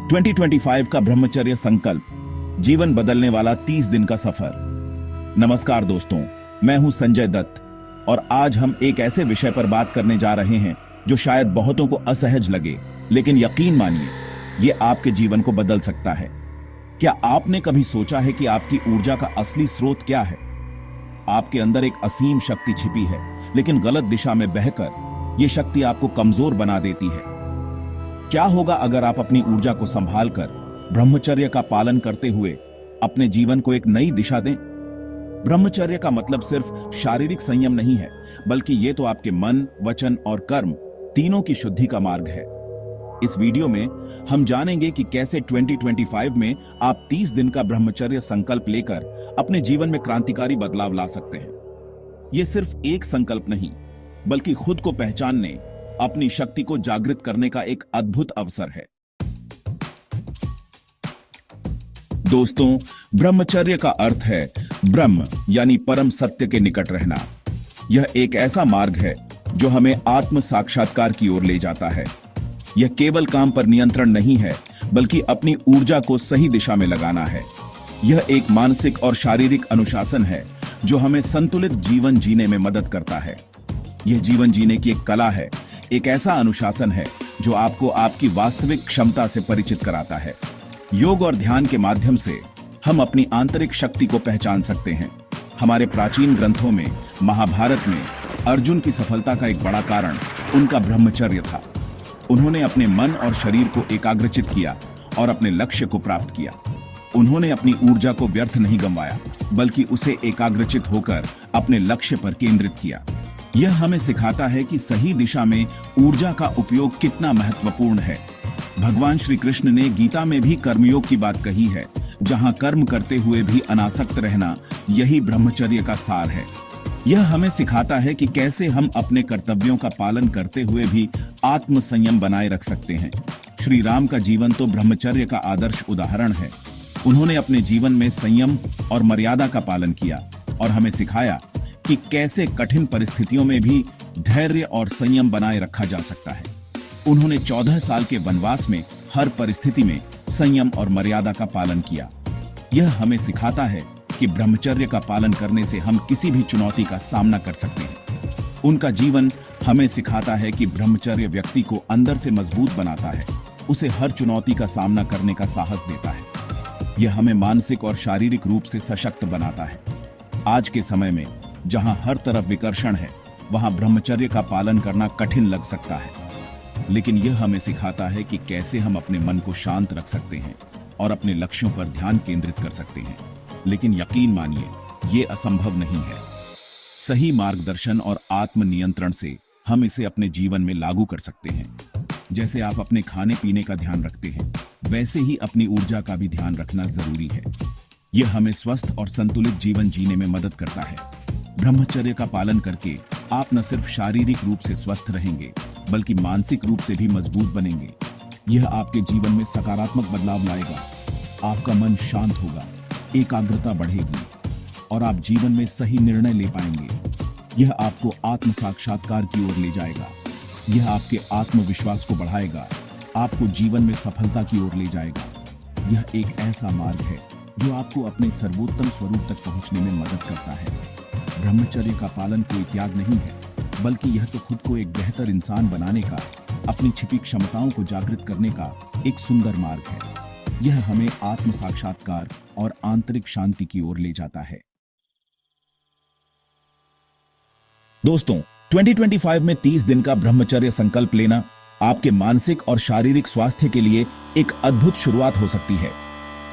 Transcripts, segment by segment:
2025 का ब्रह्मचर्य संकल्प, जीवन बदलने वाला 30 दिन का सफर। नमस्कार दोस्तों, मैं हूं संजय दत्त और आज हम एक ऐसे विषय पर बात करने जा रहे हैं जो शायद बहुतों को असहज लगे, लेकिन यकीन मानिए ये आपके जीवन को बदल सकता है। क्या आपने कभी सोचा है कि आपकी ऊर्जा का असली स्रोत क्या है? आपके अंदर एक असीम शक्ति छिपी है, लेकिन गलत दिशा में बहकर यह शक्ति आपको कमजोर बना देती है। क्या होगा अगर आप अपनी ऊर्जा को संभालकर ब्रह्मचर्य का पालन करते हुए अपने जीवन को एक नई दिशा दें? ब्रह्मचर्य का मतलब सिर्फ शारीरिक संयम नहीं है, बल्कि यह तो आपके मन, वचन और कर्म तीनों की शुद्धि का मार्ग है। इस वीडियो में हम जानेंगे कि कैसे 2025 में आप 30 दिन का ब्रह्मचर्य संकल्प लेकर अपने जीवन में क्रांतिकारी बदलाव ला सकते हैं। यह सिर्फ एक संकल्प नहीं, बल्कि खुद को पहचानने, अपनी शक्ति को जागृत करने का एक अद्भुत अवसर है। दोस्तों, ब्रह्मचर्य का अर्थ है ब्रह्म यानी परम सत्य के निकट रहना। यह एक ऐसा मार्ग है जो हमें आत्म साक्षात्कार की ओर ले जाता है। यह केवल काम पर नियंत्रण नहीं है, बल्कि अपनी ऊर्जा को सही दिशा में लगाना है। यह एक मानसिक और शारीरिक अनुशासन है जो हमें संतुलित जीवन जीने में मदद करता है। यह जीवन जीने की एक कला है, एक ऐसा अनुशासन है जो आपको आपकी वास्तविक क्षमता से परिचित कराता है। योग और ध्यान के माध्यम से हम अपनी आंतरिक शक्ति को पहचान सकते हैं। हमारे प्राचीन ग्रंथों में, महाभारत में अर्जुन की सफलता का एक बड़ा कारण उनका ब्रह्मचर्य था। उन्होंने अपने मन और शरीर को एकाग्रचित किया और अपने लक्ष्य को प्राप्त किया। उन्होंने अपनी ऊर्जा को व्यर्थ नहीं गंवाया, बल्कि उसे एकाग्रचित होकर अपने लक्ष्य पर केंद्रित किया। यह हमें सिखाता है कि सही दिशा में ऊर्जा का उपयोग कितना महत्वपूर्ण है। भगवान श्री कृष्ण ने गीता में भी कर्मयोग की बात कही है, जहां कर्म करते हुए भी अनासक्त रहना, यही ब्रह्मचर्य का सार है। यह हमें सिखाता है कि कैसे हम अपने कर्तव्यों का पालन करते हुए भी आत्म संयम बनाए रख सकते हैं। श्री राम का जीवन तो ब्रह्मचर्य का आदर्श उदाहरण है। उन्होंने अपने जीवन में संयम और मर्यादा का पालन किया और हमें सिखाया कि कैसे कठिन परिस्थितियों में भी धैर्य और संयम बनाए रखा जा सकता है। उन्होंने 14 साल के वनवास में हर परिस्थिति में संयम और मर्यादा का पालन किया। यह हमें सिखाता है कि ब्रह्मचर्य का पालन करने से हम किसी भी चुनौती का सामना कर सकते हैं। उनका जीवन हमें सिखाता है कि ब्रह्मचर्य व्यक्ति को अंदर से मजबूत बनाता है, उसे हर चुनौती का सामना करने का साहस देता है। यह हमें मानसिक और शारीरिक रूप से सशक्त बनाता है। आज के समय में जहां हर तरफ विकर्षण है, वहां ब्रह्मचर्य का पालन करना कठिन लग सकता है, लेकिन यह हमें सिखाता है कि कैसे हम अपने मन को शांत रख सकते हैं और अपने लक्ष्यों पर ध्यान केंद्रित कर सकते हैं। लेकिन यकीन मानिए, यह असंभव नहीं है। सही मार्गदर्शन और आत्म नियंत्रण से हम इसे अपने जीवन में लागू कर सकते हैं। जैसे आप अपने खाने पीने का ध्यान रखते हैं, वैसे ही अपनी ऊर्जा का भी ध्यान रखना जरूरी है। यह हमें स्वस्थ और संतुलित जीवन जीने में मदद करता है। ब्रह्मचर्य का पालन करके आप न सिर्फ शारीरिक रूप से स्वस्थ रहेंगे, बल्कि मानसिक रूप से भी मजबूत बनेंगे। यह आपके जीवन में सकारात्मक बदलाव लाएगा। आपका मन शांत होगा, एकाग्रता बढ़ेगी और आप जीवन में सही निर्णय ले पाएंगे। यह आपको आत्म साक्षात्कार की ओर ले जाएगा। यह आपके आत्मविश्वास को बढ़ाएगा, आपको जीवन में सफलता की ओर ले जाएगा। यह एक ऐसा मार्ग है जो आपको अपने सर्वोत्तम स्वरूप तक पहुंचने में मदद करता है। ब्रह्मचर्य का पालन कोई त्याग नहीं है, बल्कि यह तो खुद को एक बेहतर इंसान बनाने का, अपनी छिपी क्षमताओं को जागृत करने का एक सुंदर मार्ग है। यह हमें आत्म साक्षात्कार और आंतरिक शांति की ओर ले जाता है। दोस्तों, 2025 में 30 दिन का ब्रह्मचर्य संकल्प लेना आपके मानसिक और शारीरिक स्वास्थ्य के लिए एक अद्भुत शुरुआत हो सकती है।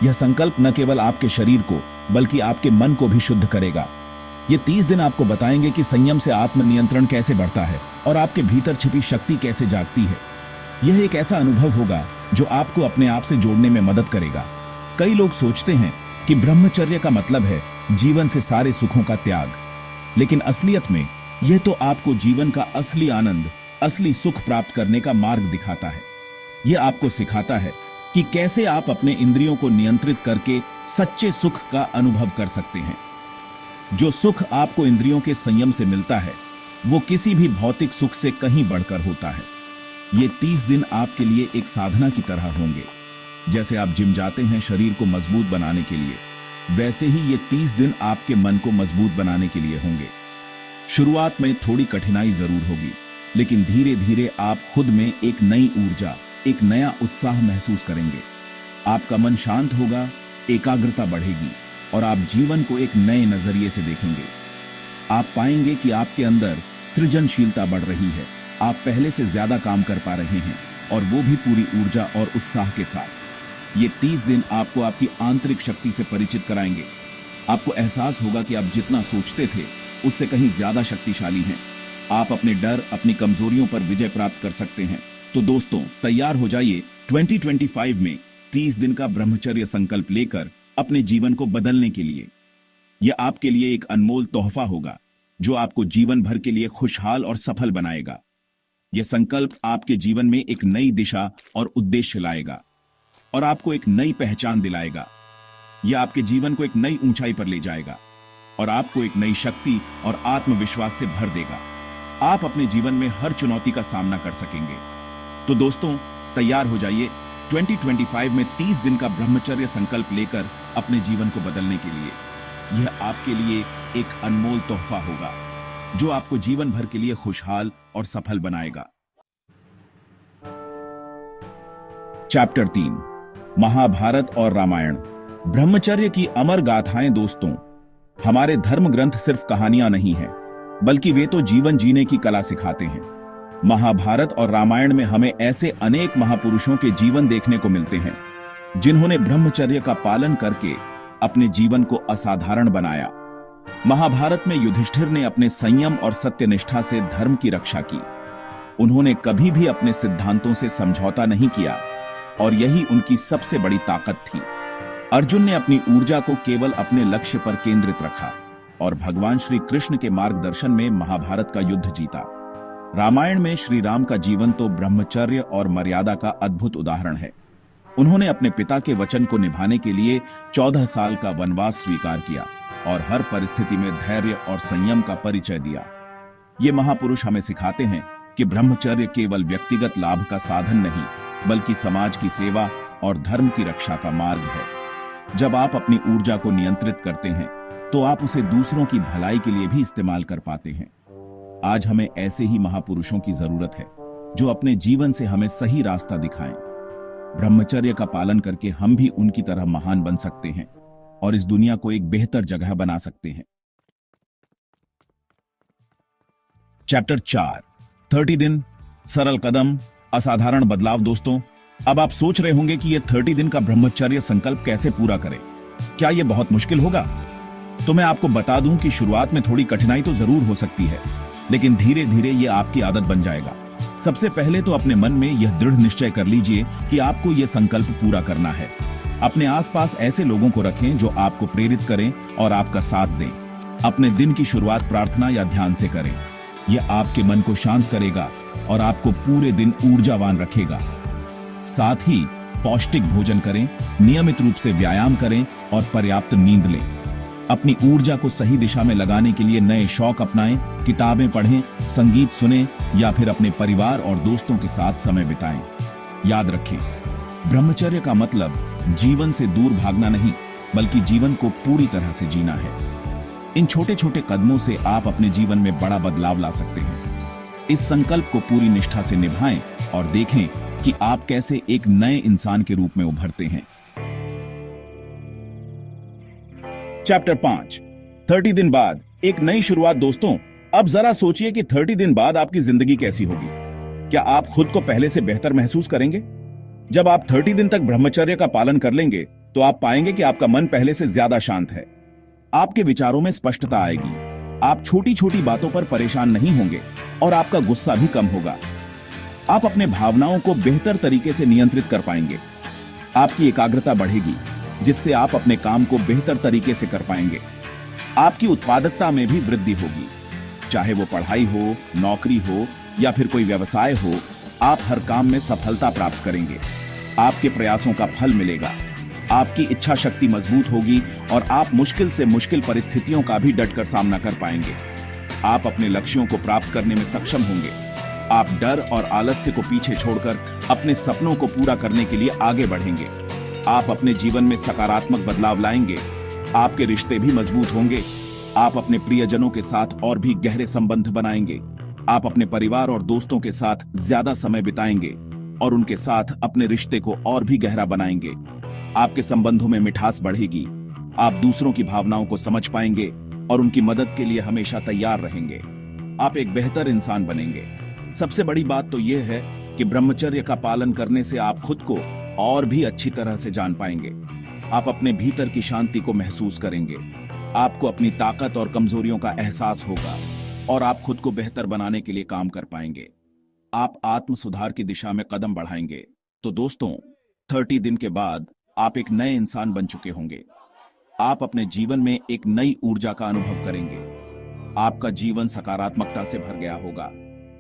यह संकल्प न केवल आपके शरीर को, बल्कि आपके मन को भी शुद्ध करेगा। ये 30 दिन आपको बताएंगे कि संयम से आत्मनियंत्रण कैसे बढ़ता है और आपके भीतर छिपी शक्ति कैसे जागती है। यह एक ऐसा अनुभव होगा जो आपको अपने आप से जोड़ने में मदद करेगा। कई लोग सोचते हैं कि ब्रह्मचर्य का मतलब है जीवन से सारे सुखों का त्याग, लेकिन असलियत में यह तो आपको जीवन का असली आनंद, असली सुख प्राप्त करने का मार्ग दिखाता है। यह आपको सिखाता है कि कैसे आप अपने इंद्रियों को नियंत्रित करके सच्चे सुख का अनुभव कर सकते हैं। जो सुख आपको इंद्रियों के संयम से मिलता है, वो किसी भी भौतिक सुख से कहीं बढ़कर होता है। ये 30 दिन आपके लिए एक साधना की तरह होंगे। जैसे आप जिम जाते हैं शरीर को मजबूत बनाने के लिए, वैसे ही ये 30 दिन आपके मन को मजबूत बनाने के लिए होंगे। शुरुआत में थोड़ी कठिनाई जरूर होगी, लेकिन धीरे धीरे आप खुद में एक नई ऊर्जा, एक नया उत्साह महसूस करेंगे। आपका मन शांत होगा, एकाग्रता बढ़ेगी और आप जीवन को एक नए नजरिए से देखेंगे। आप पाएंगे कि आपके अंदर सृजनशीलता बढ़ रही है, आप पहले से ज्यादा काम कर पा रहे हैं, और वो भी पूरी ऊर्जा और उत्साह के साथ। ये 30 दिन आपको आपकी आंतरिक शक्ति से परिचित कराएंगे। आपको एहसास होगा कि आप जितना सोचते थे उससे कहीं ज्यादा शक्तिशाली हैं। आप अपने डर, अपनी कमजोरियों पर विजय प्राप्त कर सकते हैं। तो दोस्तों, तैयार हो जाइए 2025 में 30 दिन का ब्रह्मचर्य संकल्प लेकर अपने जीवन को बदलने के लिए। यह आपके लिए एक अनमोल तोहफा होगा जो आपको जीवन भर के लिए खुशहाल और सफल बनाएगा। यह संकल्प आपके जीवन में एक नई दिशा और उद्देश्य लाएगा और आपको एक नई पहचान दिलाएगा। यह आपके जीवन को एक नई ऊंचाई पर ले जाएगा और आपको एक नई शक्ति और आत्मविश्वास से भर देगा। आप अपने जीवन में हर चुनौती का सामना कर सकेंगे। तो दोस्तों, तैयार हो जाइए 2025 में 30 दिन का ब्रह्मचर्य संकल्प लेकर अपने जीवन को बदलने के लिए। यह आपके लिए एक अनमोल तोहफा होगा जो आपको जीवन भर के लिए खुशहाल और सफल बनाएगा। चैप्टर 3, महाभारत और रामायण, ब्रह्मचर्य की अमर गाथाएं। दोस्तों, हमारे धर्म ग्रंथ सिर्फ कहानियां नहीं हैं, बल्कि वे तो जीवन जीने की कला सिखाते हैं। महाभारत और रामायण में हमें ऐसे अनेक महापुरुषों के जीवन देखने को मिलते हैं जिन्होंने ब्रह्मचर्य का पालन करके अपने जीवन को असाधारण बनाया। महाभारत में युधिष्ठिर ने अपने संयम और सत्यनिष्ठा से धर्म की रक्षा की। उन्होंने कभी भी अपने सिद्धांतों से समझौता नहीं किया और यही उनकी सबसे बड़ी ताकत थी। अर्जुन ने अपनी ऊर्जा को केवल अपने लक्ष्य पर केंद्रित रखा और भगवान श्री कृष्ण के मार्गदर्शन में महाभारत का युद्ध जीता। रामायण में श्री राम का जीवन तो ब्रह्मचर्य और मर्यादा का अद्भुत उदाहरण है। उन्होंने अपने पिता के वचन को निभाने के लिए 14 साल का वनवास स्वीकार किया और हर परिस्थिति में धैर्य और संयम का परिचय दिया। ये महापुरुष हमें सिखाते हैं कि ब्रह्मचर्य केवल व्यक्तिगत लाभ का साधन नहीं, बल्कि समाज की सेवा और धर्म की रक्षा का मार्ग है। जब आप अपनी ऊर्जा को नियंत्रित करते हैं तो आप उसे दूसरों की भलाई के लिए भी इस्तेमाल कर पाते हैं। आज हमें ऐसे ही महापुरुषों की जरूरत है जो अपने जीवन से हमें सही रास्ता दिखाएं। ब्रह्मचर्य का पालन करके हम भी उनकी तरह महान बन सकते हैं और इस दुनिया को एक बेहतर जगह बना सकते हैं। चैप्टर 4, 30 दिन, सरल कदम, असाधारण बदलाव। दोस्तों, अब आप सोच रहे होंगे कि यह 30 दिन का ब्रह्मचर्य संकल्प कैसे पूरा करें। क्या यह बहुत मुश्किल होगा? तो मैं आपको बता दूं कि शुरुआत में थोड़ी कठिनाई तो जरूर हो सकती है, लेकिन धीरे धीरे यह आपकी आदत बन जाएगा। सबसे पहले तो अपने मन में यह दृढ़ निश्चय कर लीजिए कि आपको यह संकल्प पूरा करना है। अपने आसपास ऐसे लोगों को रखें जो आपको प्रेरित करें और आपका साथ दें। अपने दिन की शुरुआत प्रार्थना या ध्यान से करें। यह आपके मन को शांत करेगा और आपको पूरे दिन ऊर्जावान रखेगा। साथ ही पौष्टिक भोजन करें, नियमित रूप से व्यायाम करें और पर्याप्त नींद लें। अपनी ऊर्जा को सही दिशा में लगाने के लिए नए शौक अपनाएं, किताबें पढ़ें, संगीत सुनें या फिर अपने परिवार और दोस्तों के साथ समय बिताएं। याद रखें, ब्रह्मचर्य का मतलब जीवन से दूर भागना नहीं, बल्कि जीवन को पूरी तरह से जीना है। इन छोटे छोटे कदमों से आप अपने जीवन में बड़ा बदलाव ला सकते हैं। इस संकल्प को पूरी निष्ठा से निभाएं और देखें कि आप कैसे एक नए इंसान के रूप में उभरते हैं। चैप्टर 5, 30 दिन बाद एक नई शुरुआत। दोस्तों, अब जरा सोचिए कि 30 दिन बाद आपकी जिंदगी कैसी होगी। क्या आप खुद को पहले से बेहतर महसूस करेंगे? जब आप 30 दिन तक ब्रह्मचर्य का पालन कर लेंगे तो आप पाएंगे कि आपका मन पहले से ज्यादा शांत है। आपके विचारों में स्पष्टता आएगी। आप छोटी छोटी बातों पर परेशान नहीं होंगे और आपका गुस्सा भी कम होगा। आप अपने भावनाओं को बेहतर तरीके से नियंत्रित कर पाएंगे। आपकी एकाग्रता बढ़ेगी, जिससे आप अपने काम को बेहतर तरीके से कर पाएंगे। आपकी उत्पादकता में भी वृद्धि होगी। चाहे वो पढ़ाई हो, नौकरी हो या फिर कोई व्यवसाय हो, आप हर काम में सफलता प्राप्त करेंगे। आपके प्रयासों का फल मिलेगा। आपकी इच्छा शक्ति मजबूत होगी और आप मुश्किल से मुश्किल परिस्थितियों का भी डटकर सामना कर पाएंगे। आप अपने लक्ष्यों को प्राप्त करने में सक्षम होंगे। आप डर और आलस्य को पीछे छोड़कर अपने सपनों को पूरा करने के लिए आगे बढ़ेंगे। आप अपने जीवन में सकारात्मक बदलाव लाएंगे। आपके रिश्ते भी मजबूत होंगे। आप अपने प्रियजनों के साथ और भी गहरे संबंध बनाएंगे। आप अपने परिवार और दोस्तों के साथ ज्यादा समय बिताएंगे और उनके साथ अपने रिश्ते को और भी गहरा बनाएंगे। आपके संबंधों में मिठास बढ़ेगी। आप दूसरों की भावनाओं को समझ पाएंगे और उनकी मदद के लिए हमेशा तैयार रहेंगे। आप एक बेहतर इंसान बनेंगे। सबसे बड़ी बात तो यह है कि ब्रह्मचर्य का पालन करने से आप खुद को और भी अच्छी तरह से जान पाएंगे। आप अपने भीतर की शांति को महसूस करेंगे। आपको अपनी ताकत और कमजोरियों का एहसास होगा और आप खुद को बेहतर बनाने के लिए काम कर पाएंगे। आप आत्म सुधार की दिशा में कदम बढ़ाएंगे। तो दोस्तों, 30 दिन के बाद आप एक नए इंसान बन चुके होंगे। आप अपने जीवन में एक नई ऊर्जा का अनुभव करेंगे। आपका जीवन सकारात्मकता से भर गया होगा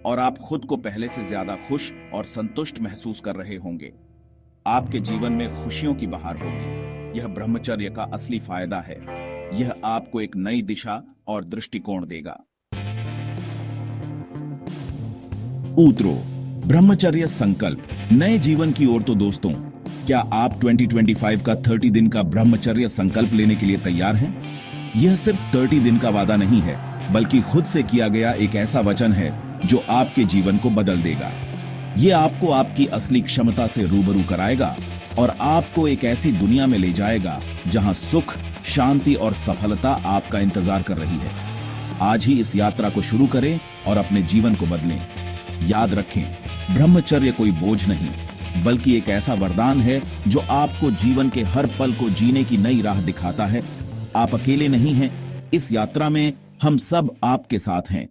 और आप खुद को पहले से ज्यादा खुश और संतुष्ट महसूस कर रहे होंगे। आपके जीवन में खुशियों की बहार होगी। यह ब्रह्मचर्य का असली फायदा है। यह आपको एक नई दिशा और दृष्टिकोण देगा। ऊतरो, ब्रह्मचर्य संकल्प, नए जीवन की ओर। तो दोस्तों, क्या आप 2025 का 30 दिन का ब्रह्मचर्य संकल्प लेने के लिए तैयार हैं? यह सिर्फ 30 दिन का वादा नहीं है, बल्कि खुद से किया गया एक ऐसा वचन है जो आपके जीवन को बदल देगा। यह आपको आपकी असली क्षमता से रूबरू कराएगा और आपको एक ऐसी दुनिया में ले जाएगा जहां सुख, शांति और सफलता आपका इंतजार कर रही है। आज ही इस यात्रा को शुरू करें और अपने जीवन को बदलें। याद रखें, ब्रह्मचर्य कोई बोझ नहीं, बल्कि एक ऐसा वरदान है जो आपको जीवन के हर पल को जीने की नई राह दिखाता है। आप अकेले नहीं हैं। इस यात्रा में हम सब आपके साथ हैं।